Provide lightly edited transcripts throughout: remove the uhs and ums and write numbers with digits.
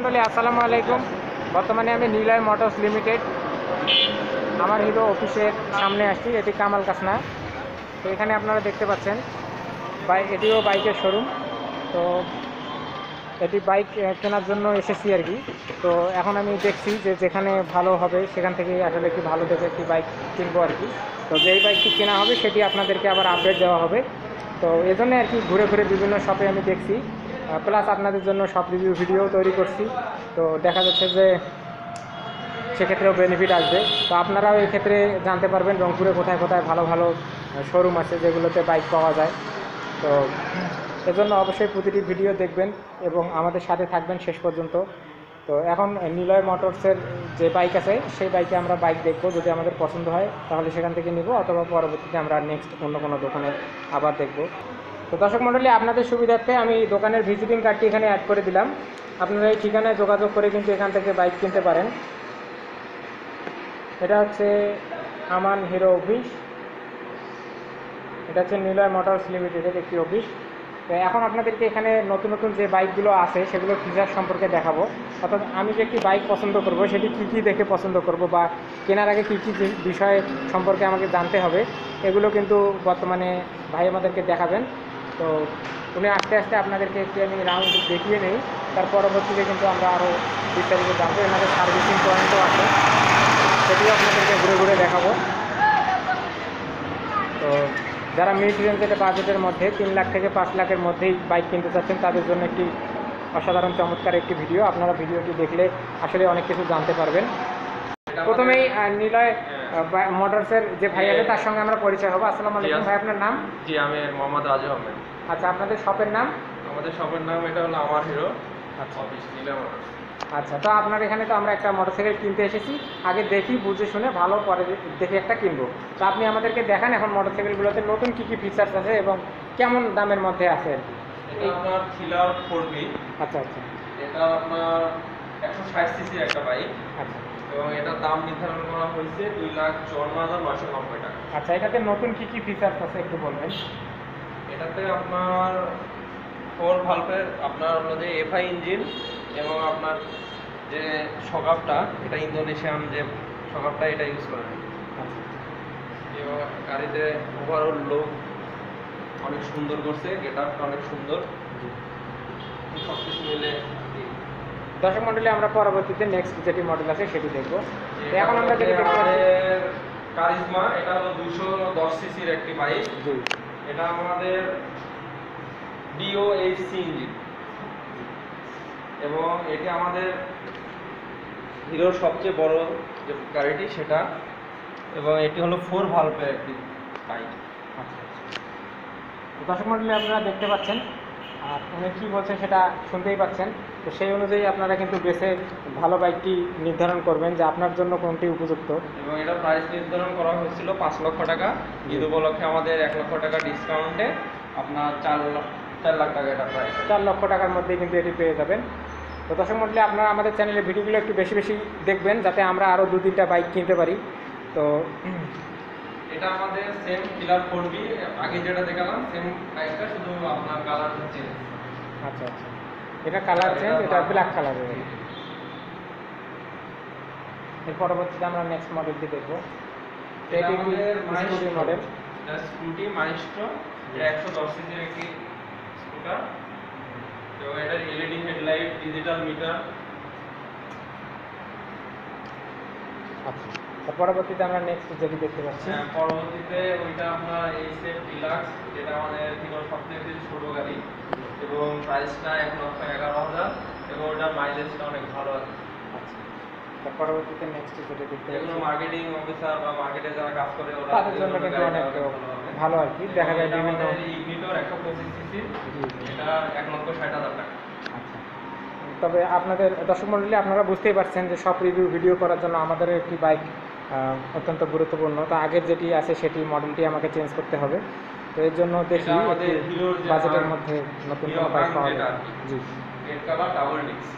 মন্ডলী আসসালামু আলাইকুম। বর্তমানে আমি নিলয় মোটরস লিমিটেড আমার হিরো অফিসের সামনে আসছি। এটি কামাল কাসনা। তো এখানে আপনারা দেখতে পাচ্ছেন এটিও বাইকের শোরুম। তো এটি বাইক কেনার জন্য এসেছি আর কি। তো এখন আমি দেখছি যে যেখানে ভালো হবে সেখান থেকে আসলে একটি ভালো দেখে একটি বাইক কিনবো আর কি। তো যেই বাইকটি কেনা হবে সেটি আপনাদেরকে আবার আপডেট দেওয়া হবে। তো এজন্য আর কি ঘুরে ঘুরে বিভিন্ন শপে আমি দেখছি, প্লাস আপনাদের জন্য সব রিভিউ ভিডিও তৈরি করছি। তো দেখা যাচ্ছে যে সেক্ষেত্রেও বেনিফিট আসবে। তো আপনারাও এই ক্ষেত্রে জানতে পারবেন রংপুরে কোথায় কোথায় ভালো ভালো শোরুম আছে যেগুলোতে বাইক পাওয়া যায়। তো এজন্য অবশ্যই প্রতিটি ভিডিও দেখবেন এবং আমাদের সাথে থাকবেন শেষ পর্যন্ত। তো এখন নিলয় মোটরসের যে বাইক আছে সেই বাইকে আমরা বাইক দেখব, যদি আমাদের পছন্দ হয় তাহলে সেখান থেকে নিব, অথবা পরবর্তীতে আমরা নেক্সট অন্য কোনো দোকানে আবার দেখব। তো দর্শক মণ্ডলী, আপনাদের সুবিধার্থে আমি দোকানের ভিজিটিং কার্ডটি এখানে অ্যাড করে দিলাম। আপনারা এই ঠিকানায় যোগাযোগ করে কিন্তু এখান থেকে বাইক কিনতে পারেন। এটা হচ্ছে আমান হিরো অফিস, এটা হচ্ছে নিলয় মোটরস লিমিটেডের একটি অফিস। তো এখন আপনাদেরকে এখানে নতুন নতুন যে বাইকগুলো আছে সেগুলো ফিচার সম্পর্কে দেখাবো। অর্থাৎ আমি যে একটি বাইক পছন্দ করব সেটি কী কী দেখে পছন্দ করব বা কেনার আগে কী কী বিষয় সম্পর্কে আমাকে জানতে হবে, এগুলো কিন্তু বর্তমানে ভাই আমাদেরকে দেখাবেন। তো উনি আস্তে আস্তে আপনাদেরকে একটু আমি রাউন্ড দেখিয়ে নেই, তার পরবর্তীতে কিন্তু আমরা আরও বিস্তারিত জানবো। এনাদের সার্ভিসিং পয়েন্টও আছে, সেটিও আপনাদেরকে ঘুরে ঘুরে দেখাবো। তো যারা মিড রেঞ্জের বাজেটের মধ্যে 3 লাখ থেকে 5 লাখের মধ্যেই বাইক কিনতে চাচ্ছেন তাদের জন্য একটি অসাধারণ চমৎকার একটি ভিডিও। আপনারা ভিডিওটি দেখলে আসলে অনেক কিছু জানতে পারবেন। প্রথমেই নিলয় মোটরসের যে ভাই আছে তার সঙ্গে আমরা পরিচয় হবো। আসসালামু আলাইকুম ভাই, আপনার নাম? জি, আমি মোহাম্মদ রাজু আহমেদ। আচ্ছা, আপনাদের শপের নাম? আমাদের শপের নাম এটা হলো আমার হিরো আচ্ছা অফিস, নিলয় মোটরস। আচ্ছা, তো আপনার এখানে তো আমরা একটা মোটরসাইকেল কিনতে এসেছি, আগে দেখি বুঝে শুনে ভালো পরে দেখে একটা কিনবো। তো আপনি আমাদেরকে দেখান এখন মোটরসাইকেলগুলোতে নতুন কী কী ফিচার্স আছে এবং কেমন দামের মধ্যে আছে আর কি। এটা আপনার থ্রিলার 4B। আচ্ছা আচ্ছা এটা আপনার 160 সিসি একটা বাইক আচ্ছা এবং এটার দাম নির্ধারণ করা হয়েছে 2,54,990 টাকা। আচ্ছা, এটাতে নতুন কী কী ফিচার্স আছে একটু বলবেন? এটাতে আপনার 4 ভালভের আপনার হলো যে এফআই ইঞ্জিন এবং আপনার যে শকআপটা, এটা ইন্দোনেশিয়ান যে শকআপটা এটা ইউজ করা হয়। আচ্ছা, এবং গাড়িতে ওভারঅল লুক অনেক সুন্দর করছে, গেটআপটা অনেক সুন্দর, সব কিছু মিলে। দর্শক মন্ডলী, আমরা পরবর্তীতে নেক্সট যেটি মডেল আছে সেটি দেখবো। এখন আমরা যেটি দেখতে পাচ্ছি কারিজমা, এটা হলো 210 সিসির একটি বাইক। জি, এটা আমাদের DOHC ইঞ্জিন এবং এটি আমাদের হিরোর সবচেয়ে বড় যে গাড়িটি সেটা, এবং এটি হলো 4 ভালভের একটি বাইক। আচ্ছা। তো দর্শক মন্ডলী, আপনারা দেখতে পাচ্ছেন আর উনি কী বলছেন সেটা শুনতেই পাচ্ছেন। তো সেই অনুযায়ী আপনারা কিন্তু বেছে ভালো বাইকটি নির্ধারণ করবেন যে আপনার জন্য কোনটি উপযুক্ত। এবং এটা প্রাইস নির্ধারণ করা হয়েছিল 5 লক্ষ টাকা। ঈদ উপলক্ষে আমাদের 1 লক্ষ টাকা ডিসকাউন্টে আপনার 4 লাখ টাকা এটা প্রাইস। 4 লক্ষ টাকার মধ্যেই কিন্তু এটি পেয়ে যাবেন। তো দর্শক মন্ডলী, আপনারা আমাদের চ্যানেলের ভিডিওগুলো একটু বেশি বেশি দেখবেন যাতে আমরা আরও 2-3টা বাইক কিনতে পারি। তো এটা আমাদের সেম থ্রিলার 4B, আগে যেটা দেখালাম সেম বাইকটা, শুধু আপনার কালার চেঞ্জ। আচ্ছা আচ্ছা, এটা কালার চেঞ্জ, এটা ব্ল্যাক কালারের। এর পরবর্তীতে আমরা নেক্সট মডেলটি দেখবো। এটা আমাদের স্কুটি মডেল, স্কুটি মাইস্ট্রো। এটা 110 সিসির একটি স্কুটার এবং এটার এলইডি হেডলাইট, ডিজিটাল মিটার। আচ্ছা, তার পরবর্তীতে আমরা নেক্সট যেটি দেখতে পাচ্ছি। পরবর্তীতে ওইটা আপনার এইচএফ ডিলাক্স, যেটা আমাদের হিরোর সবথেকে ছোট গাড়ি এবং প্রাইসটা 1,11,000 এবং ওটার মাইলেজটা অনেক ভালো আছে। আচ্ছা, তার পরবর্তীতে নেক্সট যেটি দেখতে যেগুলো পাচ্ছি মার্কেটিং অফিসার বা মার্কেটে যারা কাজ করে ওরা তাদের জন্য কিন্তু অনেক ভালো আর কি। দেখা যায় বিভিন্ন ইগনিটর 125 সিসি, এটা 1,60,000 টাকা। আচ্ছা, তবে আপনাদের দর্শক মণ্ডলী, আপনারা বুঝতেই পারছেন যে সব রিভিউ ভিডিও করার জন্য আমাদের একটি বাইক অত্যন্ত গুরুত্বপূর্ণ। তো আগের যেটি আছে সেটি মডেলটি আমাকে চেঞ্জ করতে হবে। তো এর জন্য দেখি আমাদের হিরোর বাজেটের মধ্যে নতুন কোনো বাইক পাওয়া যায়। জি, রেড কালার ডাবল ডিস্ক।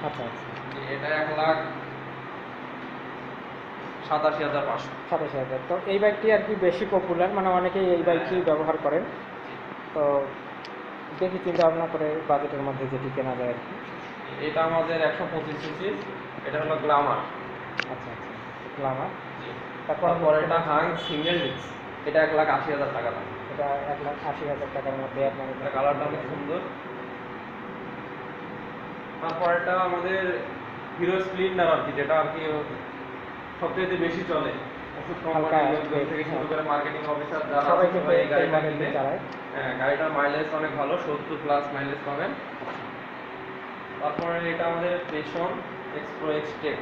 আচ্ছা আচ্ছা, এটা 1,87,500। 27,000। তো এই বাইকটি আর কি বেশি পপুলার, মানে অনেকেই এই বাইকটি ব্যবহার করেন। তো দেখি চিন্তা ভাবনা করে বাজেটের মধ্যে যেটি কেনা যায় আর কি। এটা আমাদের 125 সিসি, এটা হলো গ্লামার। আচ্ছা আচ্ছা, গ্লামার। তারপর এটা হাং সিঙ্গেল ডিস্ক, এটা 1,80,000 টাকা দাম। এটা 1,80,000 টাকার মধ্যে আপনার এটা কালারটা অনেক সুন্দর। তারপর এটা আমাদের হিরো স্প্লেন্ডার আর কি, যেটা আর কি সবথেকে বেশি চলে ওষুধ কোম্পানি থেকে শুরু করে মার্কেটিং অফিসার যারা সবাই আছে, সবাই এই গাড়িটা কিন্তু কিনে। চালায়। হ্যাঁ, গাড়িটার মাইলেজ অনেক ভালো, 70+ মাইলেজ পাবেন। তারপরে এটা আমাদের পেশন এক্সপ্রো এক্সটেক,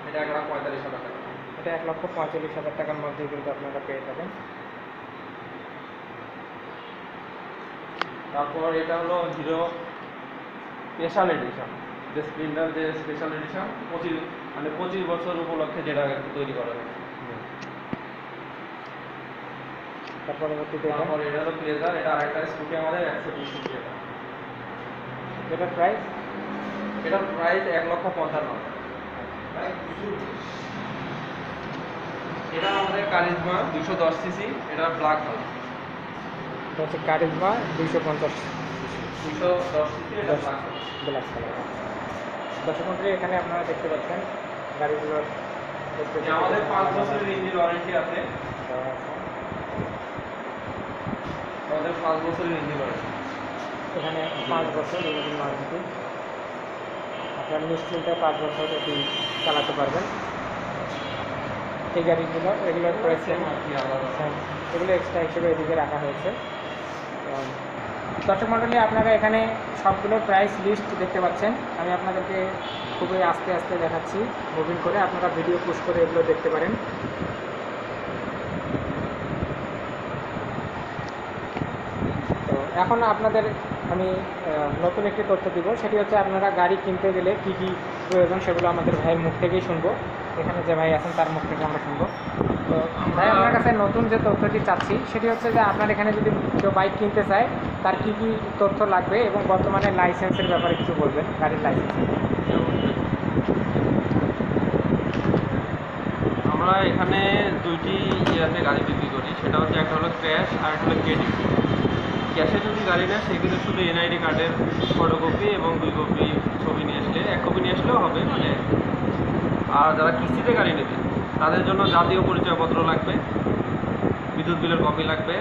এটা 1,45,000 টাকা। এটা 1,45,000 টাকার মধ্যে কিন্তু আপনারা পেয়ে যাবেন। তারপর এটা হলো হিরো স্পেশাল এডিশন, যে স্প্লেন্ডার যে স্পেশাল এডিশন 25 বছর উপলক্ষে যেটা তৈরি করা হয়েছে। তার পরবর্তীতে তারপর এটা হলো প্লেজার, এটা আরেকটা স্কুটি আমাদের 120 সিসি। এটার প্রাইস এটার প্রাইস 1,55,000। এটা আমাদের কারিজমা 210 সিসি, এটা ব্ল্যাক কালার। এটা হচ্ছে কারিজমা 250 210 সিসি, এটা ব্ল্যাক কালার। Black colour. দর্শক মন্ডলী, এখানে আপনারা দেখতে পাচ্ছেন গাড়িগুলোর আমাদের 5 বছরের ইঞ্জিন ওয়ারেন্টি আছে। আমাদের 5 বছরের ইঞ্জিন ওয়ারেন্টি। এখানে 5 বছর ইঞ্জিন ওয়ারেন্টি, আপনার নিশ্চিন্তে 5 বছর এটি চালাতে পারবেন। এই গাড়িগুলো এগুলোর প্রাইস এগুলো এক্সট্রা হিসেবে এদিকে রাখা হয়েছে। দর্শক মণ্ডলী, আপনারা এখানে সবগুলোর প্রাইস লিস্ট দেখতে পাচ্ছেন। আমি আপনাদেরকে খুবই আস্তে আস্তে দেখাচ্ছি, মুভিং করে, আপনারা ভিডিও পুশ করে এগুলো দেখতে পারেন। তো এখন আপনাদের আমি নতুন একটি তথ্য দিব, সেটি হচ্ছে আপনারা গাড়ি কিনতে গেলে কী কী প্রয়োজন সেগুলো আমাদের ভাইয়ের মুখ থেকেই শুনবো। এখানে যে ভাই আছেন তার মুখ থেকে আমরা শুনবো। তো ভাই, আপনার কাছে নতুন যে তথ্যটি চাচ্ছি সেটি হচ্ছে যে আপনার এখানে যদি কেউ বাইক কিনতে চায় তার কী কী তথ্য লাগবে এবং বর্তমানে লাইসেন্সের ব্যাপারে কিছু বলবেন, গাড়ির লাইসেন্স। আমরা এখানে দুইটি ইয়াতে গাড়ি বিক্রি করি, সেটা হচ্ছে একটা হলো ক্যাশ আর একটা হলো ক্রেডিট। ক্যাশে যদি গাড়ি নেয় সেক্ষেত্রে শুধু এনআইডি কার্ডের ফটোকপি এবং 2 কপি ছবি নিয়ে আসলে, 1 কপি নিয়ে আসলেও হবে মানে। আর যারা কিস্তিতে গাড়ি নেবে তাদের জন্য জাতীয় পরিচয়পত্র লাগবে, বিদ্যুৎ বিলের কপি লাগবে,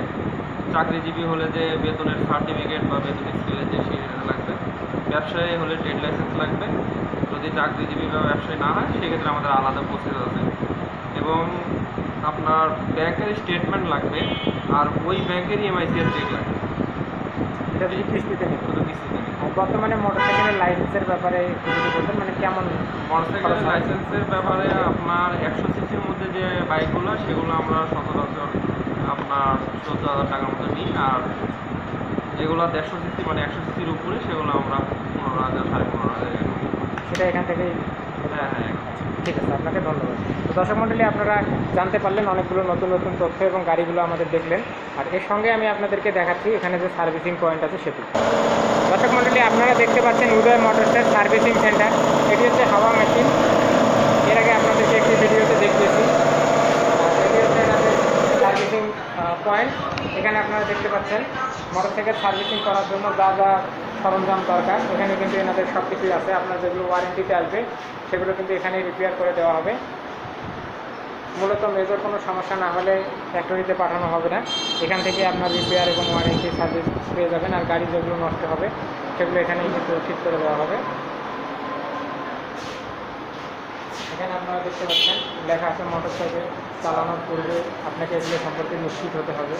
চাকরিজীবী হলে যে বেতনের সার্টিফিকেট বা বেতন স্কেলের যে সেটা লাগবে, ব্যবসায়ী হলে ট্রেড লাইসেন্স লাগবে। যদি চাকরিজীবী বা ব্যবসায়ী না হয় সেক্ষেত্রে আমাদের আলাদা প্রসেস আছে। এবং আপনার ব্যাংকের স্টেটমেন্ট লাগবে, আর ওই ব্যাংকের ইএমআইসিএর চেক লাগবে। এটা যদি কিস্তিতে নেই। শুধু কিস্তিতে নেই। আর বর্তমানে মোটরসাইকেলের লাইসেন্সের ব্যাপারে একটু যদি বলতেন, মানে কেমন মোটরসাইকেলের লাইসেন্সের ব্যাপারে আপনার 100 সিসির মধ্যে যে বাইকগুলো সেগুলো আমরা সচরাচর আপনার 14,000 টাকার মতো নিই, আর যেগুলো 150 সিসি মানে 100 সিসির উপরে সেগুলো আমরা 15,000 15,500 এরকম। সেটা এখান থেকেই। হ্যাঁ হ্যাঁ, ঠিক আছে, আপনাকে ধন্যবাদ। তো দর্শক মণ্ডলী, আপনারা জানতে পারলেন অনেকগুলো নতুন নতুন তথ্য এবং গাড়িগুলো আমাদের দেখলেন। আর এর সঙ্গে আমি আপনাদেরকে দেখাচ্ছি এখানে যে সার্ভিসিং পয়েন্ট আছে সেটি। দর্শক মণ্ডলী, আপনারা দেখতে পাচ্ছেন উদয় মোটরসের সার্ভিসিং সেন্টার। এটি হচ্ছে হাওয়া মেশিন, এর আগে আপনাদেরকে একটি ভিডিওতে দেখিয়েছি। এটি হচ্ছে এনাদের সার্ভিসিং পয়েন্ট। এখানে আপনারা দেখতে পাচ্ছেন মোটরসাইকেল সার্ভিসিং করার জন্য যা যা সরঞ্জাম দরকার এখানে কিন্তু এনাদের সব কিছুই আছে। আপনার যেগুলো ওয়ারেন্টিতে আসবে সেগুলো কিন্তু এখানে রিপেয়ার করে দেওয়া হবে। মূলত মেজর কোনো সমস্যা না হলে ফ্যাক্টরিতে পাঠানো হবে না, এখান থেকে আপনার রিপেয়ার এবং ওয়ারেন্টি সার্ভিস পেয়ে যাবেন। আর গাড়ি যেগুলো নষ্ট হবে সেগুলো এখানেই কিন্তু ঠিক করে দেওয়া হবে। এখানে আপনারা দেখতে পাচ্ছেন লেখা আছে মোটরসাইকেল চালানোর পূর্বে আপনাকে এগুলো সম্পর্কে নিশ্চিত হতে হবে।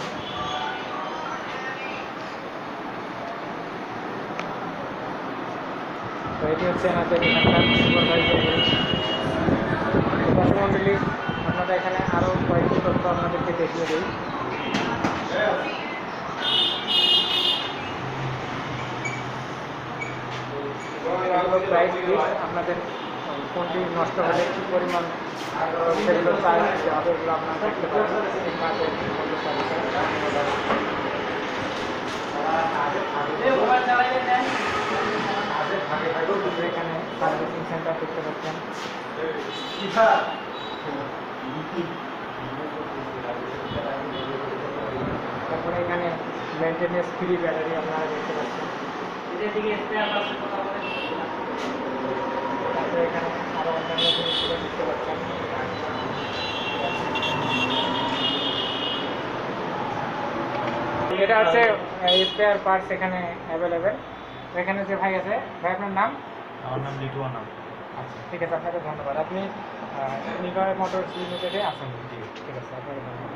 তো এটি হচ্ছে এনাদের এখানকার সুপারভাইজার। দর্শক মণ্ডলী, আপনারা এখানে আরও কয়েকটি তথ্য আপনাদেরকে দেখিয়ে দিই। প্রাইস লিস্ট, আপনাদের কোনটি নষ্ট হলে কী পরিমাণ সেগুলো চার্জ দিতে হবে এগুলো আপনারা দেখতে পাবেন। এখানে সার্ভিসিং সেন্টার দেখতে পাচ্ছেন। তারপরে এখানে মেনটেনেন্স ফ্রি ব্যাটারি আপনারা দেখতে পাচ্ছেন। যে এদিকে স্পেয়ার আছে কথা বলে, তারপরে এখানে আরো অন্যান্য জিনিসগুলো দেখতে পাচ্ছেন। এটা হচ্ছে স্পেয়ার পার্টস এখানে অ্যাভেলেবেল। এখানে যে ভাই আছে, ভাই আপনার নাম? আমার নাম লিটু আনাম। আচ্ছা ঠিক আছে, আপনাকে ধন্যবাদ। আপনি নিলয় মোটরস লিমিটেডে আছেন? জি। ঠিক আছে, আপনাকে ধন্যবাদ।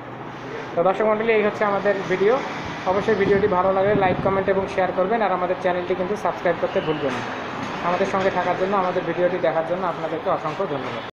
তো দর্শক মণ্ডলী, এই হচ্ছে আমাদের ভিডিও। অবশ্যই ভিডিওটি ভালো লাগলে লাইক, কমেন্ট এবং শেয়ার করবেন, আর আমাদের চ্যানেলটি কিন্তু সাবস্ক্রাইব করতে ভুলবেন না। আমাদের সঙ্গে থাকার জন্য, আমাদের ভিডিওটি দেখার জন্য আপনাদেরকে অসংখ্য ধন্যবাদ।